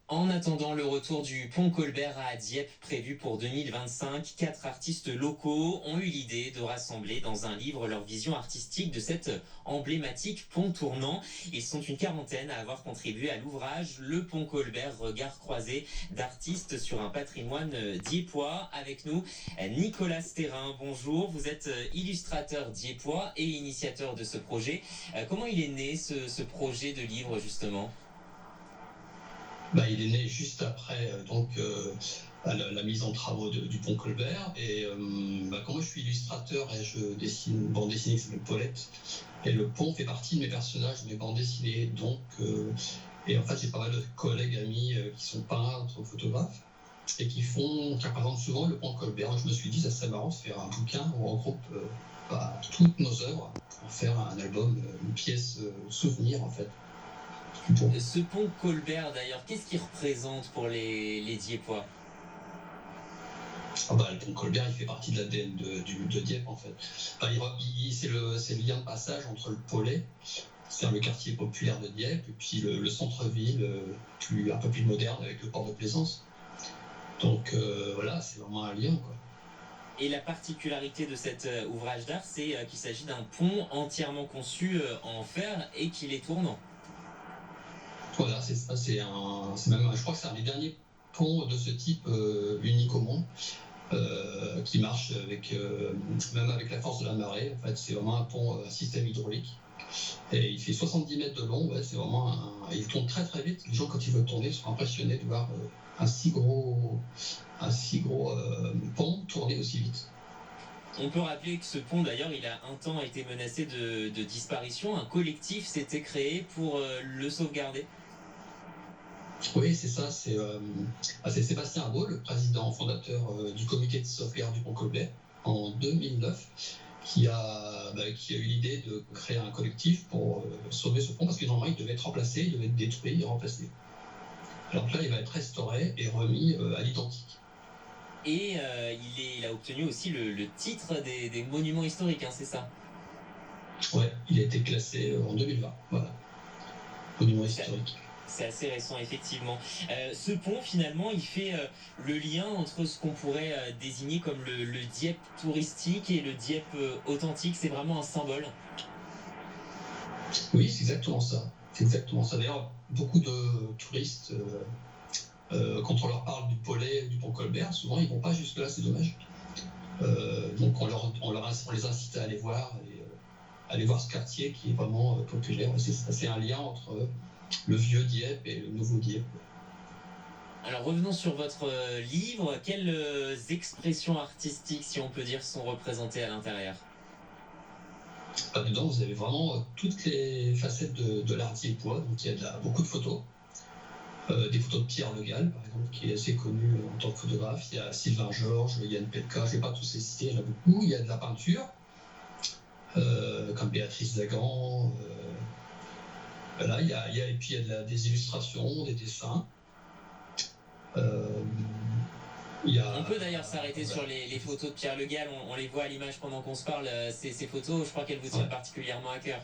En attendant le retour du pont Colbert à Dieppe prévu pour 2025, 4 artistes locaux ont eu l'idée de rassembler dans un livre leur vision artistique de cet emblématique pont tournant. Ils sont une quarantaine à avoir contribué à l'ouvrage Le Pont Colbert, regard croisé d'artistes sur un patrimoine dieppois. Avec nous, Nicolas Thérin, bonjour. Vous êtes illustrateur dieppois et initiateur de ce projet. Comment il est né ce projet de livre justement ? Il est né juste après la mise en travaux du pont Colbert. Et comme moi je suis illustrateur et je dessine une bande dessinée qui s'appelle Paulette, et le pont fait partie de mes personnages, de mes bandes dessinées. Et en fait j'ai pas mal de collègues, amis qui sont peintres, photographes, et qui représentent souvent le pont Colbert. Je me suis dit ça serait marrant de faire un bouquin où on regroupe toutes nos œuvres pour faire un album, une pièce souvenir en fait. Ce pont Colbert, d'ailleurs, qu'est-ce qu'il représente pour les Dieppois ? Le pont Colbert, il fait partie de l'ADN de Dieppe, en fait. C'est le lien de passage entre le Pollet, c'est-à-dire le quartier populaire de Dieppe, et puis le centre-ville, un peu plus moderne, avec le port de Plaisance. Donc c'est vraiment un lien, quoi. Et la particularité de cet ouvrage d'art, c'est qu'il s'agit d'un pont entièrement conçu en fer et qu'il est tournant. Voilà, c'est ça, je crois que c'est un des derniers ponts de ce type unique au monde, qui marche même avec la force de la marée. En fait, c'est vraiment un pont, un système hydraulique. Et il fait 70 mètres de long, c'est vraiment il tourne très très vite. Les gens, quand ils veulent tourner, sont impressionnés de voir un si gros pont tourner aussi vite. On peut rappeler que ce pont, d'ailleurs, il a un temps été menacé de disparition. Un collectif s'était créé pour le sauvegarder. Oui, c'est ça. C'est Sébastien Beau, le président fondateur du comité de sauvegarde du pont Colbert, en 2009, qui a eu l'idée de créer un collectif pour sauver ce pont, parce que normalement, il devait être remplacé, il devait être détruit et remplacé. Alors là, il va être restauré et remis à l'identique. Et il a obtenu aussi le titre des monuments historiques, c'est ça ? Ouais, il a été classé en 2020. Voilà, monument historique. C'est assez récent, effectivement. Ce pont, finalement, il fait le lien entre ce qu'on pourrait désigner comme le Dieppe touristique et le Dieppe authentique. C'est vraiment un symbole. Oui, c'est exactement ça. D'ailleurs, beaucoup de touristes, quand on leur parle du Pollet, du pont Colbert, souvent ils vont pas jusque là, c'est dommage. Donc on les incite à aller voir ce quartier qui est vraiment populaire. C'est un lien entre le vieux Dieppe et le nouveau Dieppe. Alors revenons sur votre livre. Quelles expressions artistiques, si on peut dire, sont représentées à l'intérieur ? Dedans, vous avez vraiment toutes les facettes de l'art dieppois. Donc il y a beaucoup de photos. Des photos de Pierre Le Gall, par exemple, qui est assez connu en tant que photographe. Il y a Sylvain Georges, Yann Petka, je ne vais pas tous les citer, il y en a beaucoup. Il y a de la peinture, comme Béatrice Dagan. Et puis il y a des illustrations, des dessins. On peut d'ailleurs s'arrêter sur les photos de Pierre Le Gall. On les voit à l'image pendant qu'on se parle. Ces photos, je crois qu'elles vous tiennent particulièrement à cœur.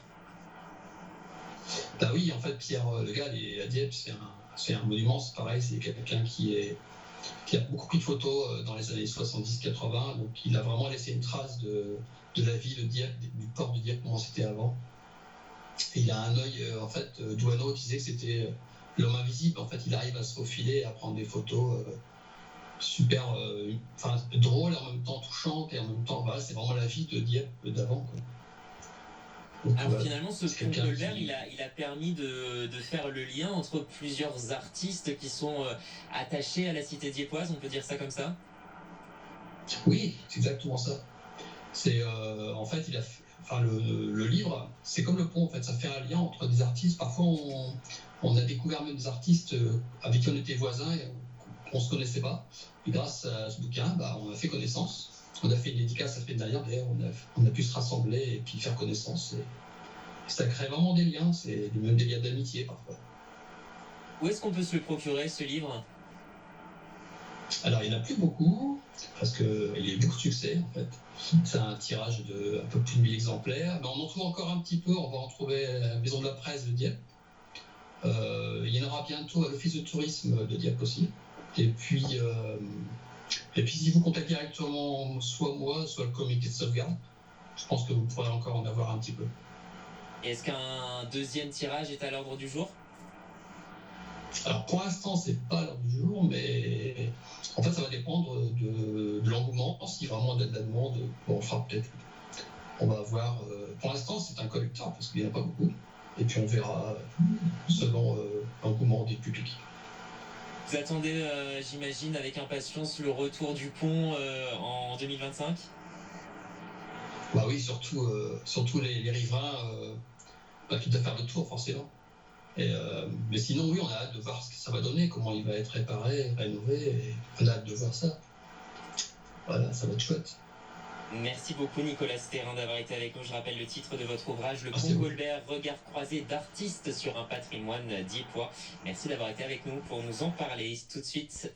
Oui, en fait, Pierre Le Gall à Dieppe, c'est un monument, c'est pareil, c'est quelqu'un qui a beaucoup pris de photos dans les années 70-80, donc il a vraiment laissé une trace de la vie de Dieppe, du port de Dieppe, comment c'était avant. Et il a un œil, Douaneau disait que c'était l'homme invisible. En fait, il arrive à se faufiler, à prendre des photos super drôles, et en même temps touchantes, et en même temps, c'est vraiment la vie de Dieppe d'avant, quoi. Donc, alors finalement, ce pont Colbert, il a permis de faire le lien entre plusieurs artistes qui sont attachés à la cité dieppoise, on peut dire ça comme ça ? Oui, c'est exactement ça. C'est le livre, c'est comme le pont, en fait, ça fait un lien entre des artistes. Parfois, on a découvert même des artistes avec qui on était voisins et qu'on ne se connaissait pas. Et grâce à ce bouquin, on a fait connaissance. On a fait une dédicace la semaine dernière, d'ailleurs, on a pu se rassembler et puis faire connaissance. Et ça crée vraiment des liens, c'est même des liens d'amitié parfois. Où est-ce qu'on peut se le procurer, ce livre ? Alors, il n'y en a plus beaucoup, parce qu'il a eu beaucoup de succès, en fait. C'est un tirage de un peu plus de 1000 exemplaires. Mais on en trouve encore un petit peu, on va en trouver à la Maison de la Presse de Dieppe. Il y en aura bientôt à l'Office de tourisme de Dieppe aussi. Et puis si vous contactez directement soit moi, soit le comité de sauvegarde, je pense que vous pourrez encore en avoir un petit peu. Est-ce qu'un deuxième tirage est à l'ordre du jour? Alors pour l'instant, c'est pas à l'heure du jour, mais en fait, ça va dépendre de l'engouement. Si vraiment on a de la demande, bon, on fera peut-être. On va voir. Pour l'instant, c'est un collecteur parce qu'il n'y en a pas beaucoup. Et puis on verra selon l'engouement des publics. Vous attendez, j'imagine, avec impatience le retour du pont en 2025? Bah oui, surtout les riverains qui doivent faire le tour forcément. Mais sinon, oui, on a hâte de voir ce que ça va donner, comment il va être réparé, rénové. Et on a hâte de voir ça. Voilà, ça va être chouette. Merci beaucoup Nicolas Sterrin d'avoir été avec nous. Je rappelle le titre de votre ouvrage, Le Merci Pont à vous. Colbert, regard croisé d'artistes sur un patrimoine diepois. Merci d'avoir été avec nous pour nous en parler. Tout de suite.